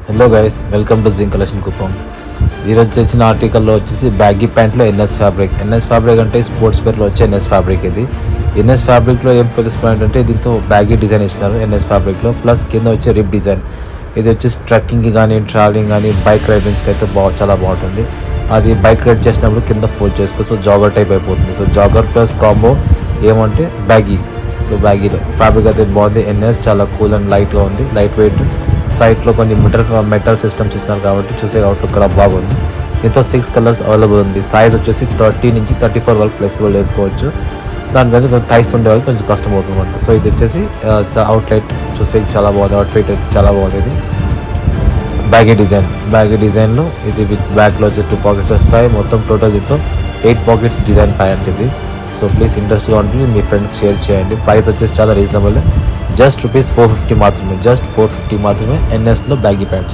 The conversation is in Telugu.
Hello guys, welcome to zinc collection Kuppam. ఈరోజు తెచ్చిన ఆర్టికల్లో వచ్చేసి బ్యాగీ ప్యాంట్లో ఎన్ఎస్ ఫ్యాబ్రిక్ అంటే స్పోర్ట్స్ వేర్లో వచ్చే ఎన్ఎస్ ఫ్యాబ్రిక్. ఇది ఎన్ఎస్ ఫ్యాబ్రిక్లో ఏం ప్లస్ పాయింట్ అంటే దీంతో బ్యాగీ డిజైన్ ఇచ్చినారు ఎన్ఎస్ ఫ్యాబ్రిక్లో, ప్లస్ కింద వచ్చే రిప్ డిజైన్. ఇది వచ్చేసి ట్రెక్కింగ్కి కానీ ట్రావెలింగ్ కానీ బైక్ రైడింగ్స్కి అయితే చాలా బాగుంటుంది. అది బైక్ రైడ్ చేసినప్పుడు కింద ఫోల్డ్ చేసుకోవచ్చు, జాగర్ టైప్ అయిపోతుంది. సో జాగర్ ప్లస్ కాంబో ఏమంటే బ్యాగీ. సో బ్యాగీలో ఫ్యాబ్రిక్ అయితే బాగుంది. ఎన్ఎస్ చాలా కూల్ అండ్ లైట్గా ఉంది, లైట్ వెయిట్. సైడ్లో కొన్ని మెటల్ సిస్టమ్స్ ఇస్తున్నారు కాబట్టి చూసే అవుట్ ఇక్కడ బాగుంది. దీంతో 6 కలర్స్ అవైలబుల్ ఉంది. సైజ్ వచ్చేసి 30 నుంచి 34 వరకు ఫ్లెక్సిబుల్ వేసుకోవచ్చు. దాని మీద కొంచెం థైస్ ఉండే వాళ్ళకి కొంచెం కష్టం అవుతుంది. సో ఇది వచ్చేసి అవుట్లెట్ చూసే చాలా బాగుంది. అవుట్ఫిట్ అయితే చాలా బాగుంది. ఇది బ్యాగీ డిజైన్లో ఇది విత్ బ్యాక్లో వచ్చి 2 పాకెట్స్ వస్తాయి. మొత్తం టోటల్ దీంతో 8 పాకెట్స్ డిజైన్ ప్యాంట్ ఇది. సో ప్లీజ్ ఇంట్రెస్ట్గా ఉంటుంది, మీ ఫ్రెండ్స్ షేర్ చేయండి. ప్రైస్ వచ్చేసి చాలా రీజనబుల్, జస్ట్ రూపీస్ 450 మాత్రమే. జస్ట్ 450 మాత్రమే ఎన్ఎస్లో బ్యాగీ ప్యాంట్స్.